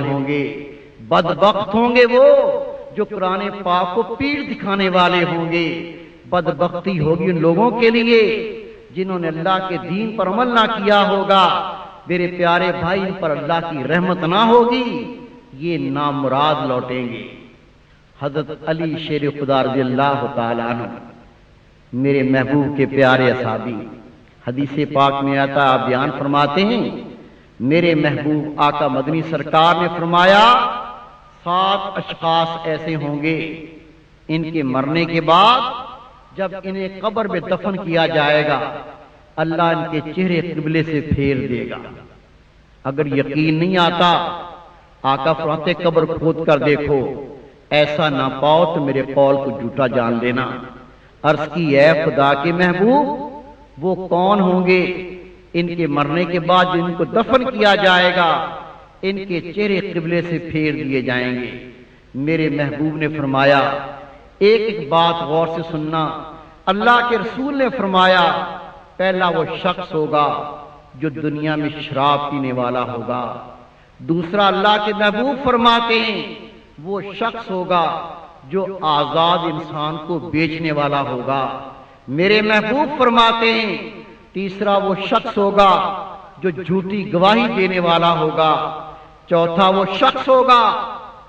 ہوں گے، بدبخت ہوں گے وہ جو قرآن پاک کو پیٹھ دکھانے والے ہوں گے۔ بدبختی ہوگی ان لوگوں کے لیے جنہوں نے اللہ کے دین پر عمل نہ کیا ہوگا۔ میرے پیارے بھائی، ان پر اللہ کی رحمت نہ ہوگی، یہ نامراد لوٹیں گے۔ حضرت علی شیر خدا رضی اللہ تعالیٰ عنہ، میرے محبوب کے پیارے اصحابی، حدیث پاک میں آتا آپ بیان فرماتے ہیں، میرے محبوب آقا مدنی سرکار نے فرمایا 7 اشخاص ایسے ہوں گے، ان کے مرنے کے بعد جب انہیں قبر میں دفن کیا جائے گا، اللہ ان کے چہرے قبلے سے پھیر دے گا۔ اگر یقین نہیں آتا، آقا فرماتے قبر کھود کر دیکھو، ایسا نہ پاؤ تو میرے قول کو جھوٹا جان لینا۔ عرض کی اے خدا کے محبوب، وہ کون ہوں گے ان کے مرنے کے بعد جن کو دفن کیا جائے گا، ان کے چہرے قبلے سے پھیر دیے جائیں گے؟ میرے محبوب نے فرمایا، ایک ایک بات غور سے سننا۔ اللہ کے رسول نے فرمایا، پہلا وہ شخص ہوگا جو دنیا میں شراب پینے والا ہوگا۔ دوسرا اللہ کے محبوب فرماتے ہیں، وہ شخص ہوگا جو آزاد انسان کو بیچنے والا ہوگا۔ میرے محبوب فرماتے ہیں، تیسرا وہ شخص ہوگا جو جھوٹی گواہی دینے والا ہوگا۔ چوتھا وہ شخص ہوگا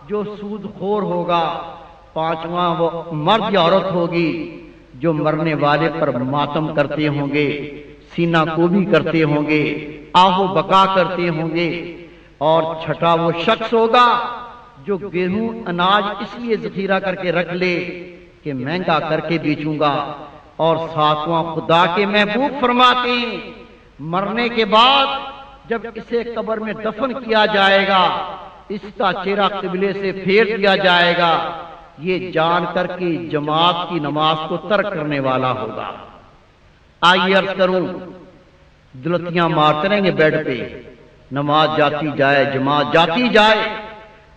جو سود خور ہوگا۔ پانچواں وہ مرد یا عورت ہوگی جو مرنے والے پر ماتم کرتے ہوں گے، سینہ کوبی کرتے ہوں گے، آہ و بکا کرتے ہوں گے۔ اور چھٹا وہ شخص ہوگا جو گیہوں اناج اس لیے ذخیرہ کر کے رکھ لے کہ مہنگا کر کے بیچوں گا۔ اور ساتواں خدا کے محبوب فرماتے ہیں، مرنے کے بعد جب اسے قبر میں دفن کیا جائے گا، اس کا چہرہ قبلے سے پھیر دیا جائے گا، یہ جان کر کے جماعت کی نماز کو ترک کرنے والا ہوگا۔ آئیے عرض کروں، دلتیاں مارتے رہیں گے بیڈ پہ، نماز جاتی جائے، جماعت جاتی جائے۔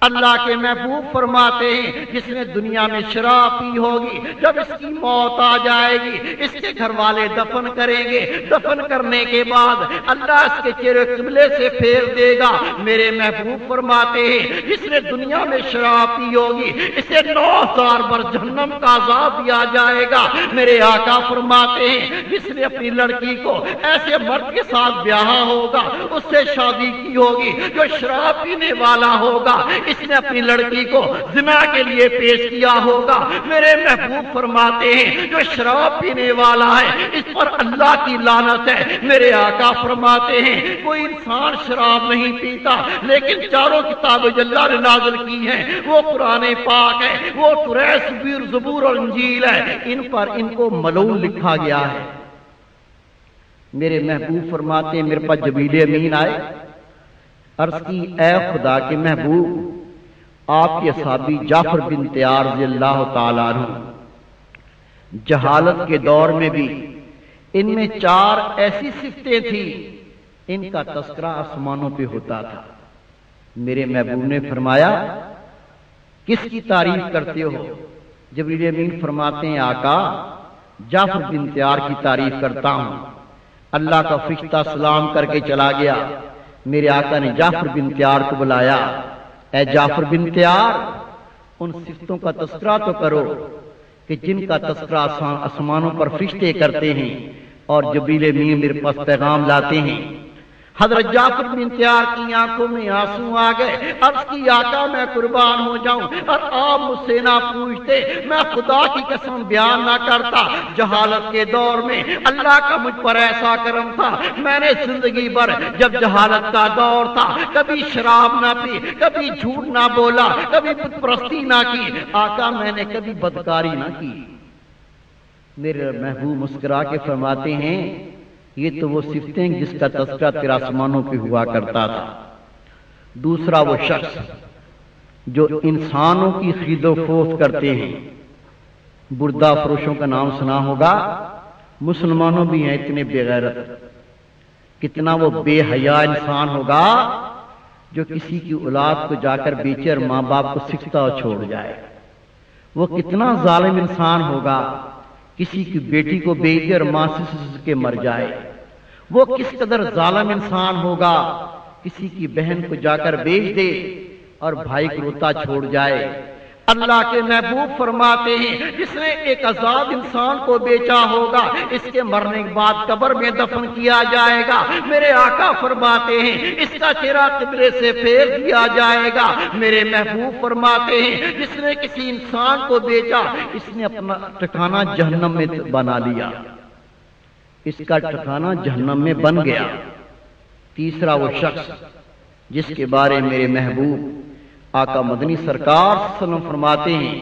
اللہ کے محبوب فرماتے ہیں، جس نے دنیا میں شراب پی ہوگی، جب اس کی موت آ جائے گی، اس کے گھر والے دفن کریں گے، دفن کرنے کے بعد اللہ اس کے چہرے قبلے سے پھیر دے گا۔ میرے محبوب فرماتے ہیں، جس نے دنیا میں شراب پی ہوگی، اسے 9000 بار جہنم کا عذاب دیا جائے گا۔ میرے آقا فرماتے ہیں، جس نے اپنی لڑکی کو ایسے مرد کے ساتھ بیاہا ہوگا، اس سے شادی کی ہوگی جو شراب پینے والا ہوگا، اس نے اپنی لڑکی کو زنا کے لیے پیش کیا ہوگا۔ میرے محبوب فرماتے ہیں، جو شراب پینے والا ہے اس پر اللہ کی لعنت ہے۔ میرے آقا فرماتے ہیں، کوئی انسان شراب نہیں پیتا، لیکن چاروں کتابیں جو اللہ نے نازل کی ہیں وہ قرآن پاک ہے، وہ تورات، زبور اور انجیل ہے، ان پر ان کو ملعون لکھا گیا ہے۔ میرے محبوب فرماتے ہیں، میرے پاس جبریل امین آئے، عرض کی اے خدا کے محبوب، آپ کے صحابی جعفر بن طیار رضی اللہ تعالیٰ عنہ جہالت کے دور میں بھی ان میں 4 ایسی صفتیں تھیں، ان کا تذکرہ آسمانوں پہ ہوتا تھا۔ میرے محبوب نے فرمایا، کس کی تعریف کرتے ہو؟ جبریل امین فرماتے ہیں، آقا جعفر بن طیار کی تعریف کرتا ہوں۔ اللہ کا فرشتہ سلام کر کے چلا گیا۔ میرے آقا نے جعفر بن طیار کو بلایا، اے جعفر بن طیار، ان صفتوں کا تذکرہ تو کرو کہ جن کا تذکرہ آسمانوں پر فرشتے کرتے ہیں اور جبریل امین میرے پاس پیغام لاتے ہیں۔ حضرت جعفر بن طیار کی آنکھوں میں آنسو آ گئے، عرض کی آقا میں قربان ہو جاؤں اور آپ مجھ سے نہ پوچھتے، میں خدا کی قسم بیان نہ کرتا۔ جہالت کے دور میں اللہ کا مجھ پر ایسا کرم تھا، میں نے زندگی بھر جب جہالت کا دور تھا، کبھی شراب نہ پی، کبھی جھوٹ نہ بولا، کبھی بت پرستی نہ کی، آقا میں نے کبھی بدکاری نہ کی۔ میرے محبوب مسکرا کے فرماتے ہیں، یہ تو وہ صفتیں جس کا تذکرہ تیرا آسمانوں پہ ہوا کرتا تھا۔ دوسرا وہ شخص جو انسانوں کی خرید و فروخت کرتے ہیں، بردہ فروشوں کا نام سنا ہوگا، مسلمانوں بھی ہیں اتنے بے غیرت، کتنا وہ بے حیا انسان ہوگا جو کسی کی اولاد کو جا کر بیچے اور ماں باپ کو سکھتا اور چھوڑ جائے۔ وہ کتنا ظالم انسان ہوگا، کسی کی بیٹی کو بیچ دے اور ماں سے سسک کے مر جائے۔ وہ کس قدر ظالم انسان ہوگا، کسی کی بہن کو جا کر بیچ دے اور بھائی کو روتا چھوڑ جائے۔ اللہ کے محبوب فرماتے ہیں جس نے ایک آزاد انسان کو بیچا ہوگا اس کے مرنے کے بعد قبر میں دفن کیا جائے گا، میرے آقا فرماتے ہیں اس کا چہرہ قبلے سے پھیر دیا جائے گا۔ میرے محبوب فرماتے ہیں جس نے کسی انسان کو بیچا اس نے اپنا ٹھکانہ جہنم میں بنا لیا، اس کا ٹھکانہ جہنم میں بن گیا۔ تیسرا وہ شخص جس کے بارے میرے محبوب آقا مدنی سرکار صلی اللہ علیہ وسلم فرماتے ہیں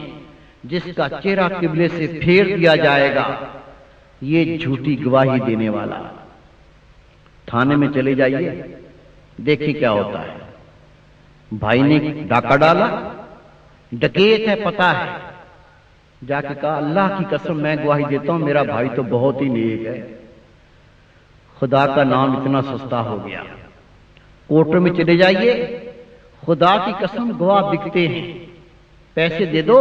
جس کا چہرہ قبلے سے پھیر دیا جائے گا، یہ جھوٹی گواہی دینے والا۔ تھانے میں چلے جائیے، دیکھیے کیا ہوتا ہے۔ بھائی نے ڈاکہ ڈالا، ڈکیت ہے پتہ ہے، جا کے کہا اللہ کی قسم میں گواہی دیتا ہوں میرا بھائی تو بہت ہی نیک ہے، خدا کا نام اتنا سستا ہو گیا۔ کوٹر میں چلے جائیے، خدا کی قسم گواہ بکتے ہیں، پیسے دے دو،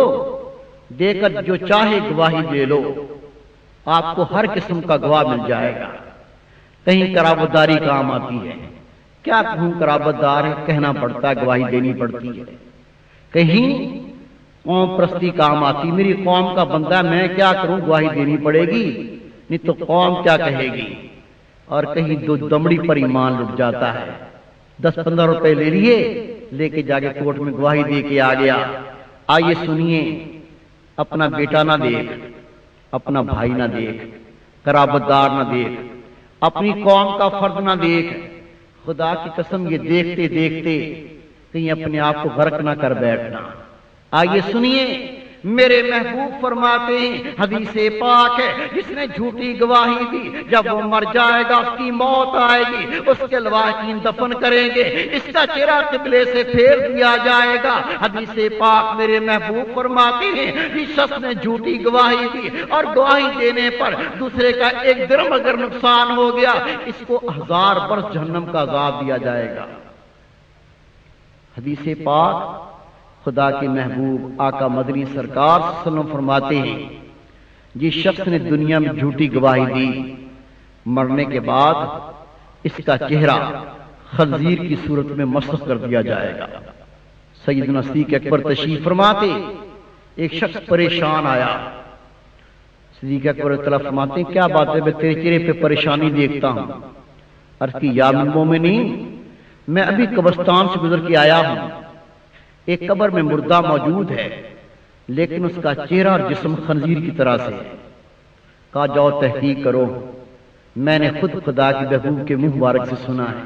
دے کر جو چاہے گواہی دے لو، آپ کو ہر قسم کا گواہ مل جائے گا۔ کہیں قرابت داری کام آتی ہے، کیا کہوں قرابت دار ہے، کہنا پڑتا ہے، گواہی دینی پڑتی ہے۔ کہیں قوم پرستی کام آتی، میری قوم کا بندہ میں کیا کروں، گواہی دینی پڑے گی، نہیں تو قوم کیا کہے گی۔ اور کہیں دو دمڑی پر ایمان لٹ جاتا ہے، 10-15 روپے لے لیے، لے کے جا کے کورٹ میں گواہی دے کے آ گیا۔ آئیے سنیے، اپنا بیٹا نہ دیکھ، اپنا بھائی نہ دیکھ، قرابت دار نہ دیکھ، اپنی قوم کا فرد نہ دیکھ، خدا کی قسم یہ دیکھتے دیکھتے کہیں اپنے آپ کو غرق نہ کر بیٹھنا۔ آئیے سنیے، میرے محبوب فرماتے ہیں حدیث پاک ہے جس نے جھوٹی گواہی دی جب وہ مر جائے گا اس کی موت آئے گی، اس کے لواحقین دفن کریں گے، اس کا چہرہ قبلے سے پھیر دیا جائے گا۔ حدیث پاک میرے محبوب فرماتے ہیں جس شخص نے جھوٹی گواہی دی اور گواہی دینے پر دوسرے کا ایک درم اگر نقصان ہو گیا اس کو 1000 برس جہنم کا عذاب دیا جائے گا۔ حدیث پاک خدا کے محبوب آقا مدنی سرکار صلی اللہ علیہ وسلم فرماتے ہیں جس شخص نے دنیا میں جھوٹی گواہی دی مرنے کے بعد اس کا چہرہ خنزیر کی صورت میں مسخ کر دیا جائے گا۔ سیدنا صدیق اکبر تشریف فرماتے، ایک شخص پریشان آیا، صدیق اکبر فرماتے ہیں کیا بات ہے، میں تیرے چہرے پہ پریشانی دیکھتا ہوں۔ عرض کی یا مومنین، میں ابھی قبرستان سے گزر کے آیا ہوں، ایک قبر میں مردہ موجود ہے لیکن اس کا چہرہ اور جسم خنزیر کی طرح سے ہے۔ کہا جاؤ تحقیق کرو، میں نے خود خدا کی محبوب کے منہ مبارک سے سنا ہے،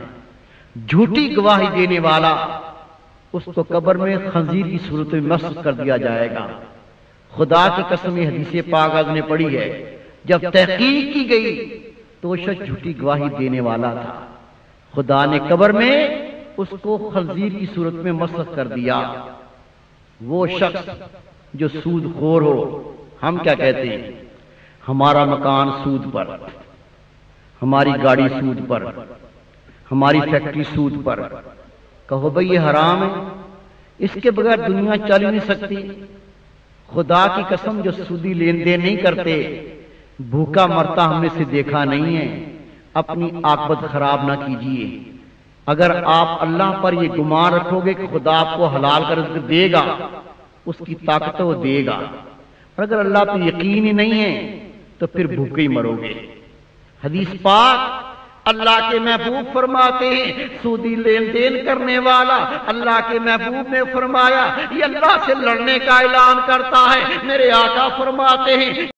جھوٹی گواہی دینے والا اس کو قبر میں خنزیر کی صورت میں مسخ کر دیا جائے گا۔ خدا کی قسم یہ حدیث پاک نے پڑھی ہے، جب تحقیق کی گئی تو وہ شخص جھوٹی گواہی دینے والا تھا، خدا نے قبر میں اس کو خنزیر کی صورت میں مسخ کر دیا۔ وہ شخص جو سود خور ہو، ہم کیا کہتے ہیں، ہمارا مکان سود پر، ہماری گاڑی سود پر، ہماری فیکٹری سود پر، کہو بھئی یہ حرام ہے، اس کے بغیر دنیا چل ہی نہیں سکتی۔ خدا کی قسم جو سودی لین دین نہیں کرتے بھوکا مرتا ہم نے سے دیکھا نہیں ہے۔ اپنی عاقبت خراب نہ کیجیے۔ اگر آپ اللہ پر یہ گمان رکھو گے کہ خدا آپ کو حلال کا رزق دے گا، اس کی طاقت وہ دے گا، اور اگر اللہ پہ یقین ہی نہیں ہے تو پھر بھوکے ہی مرو گے۔ حدیث پاک اللہ کے محبوب فرماتے ہیں سودی لین دین کرنے والا، اللہ کے محبوب نے فرمایا یہ اللہ سے لڑنے کا اعلان کرتا ہے۔ میرے آقا فرماتے ہیں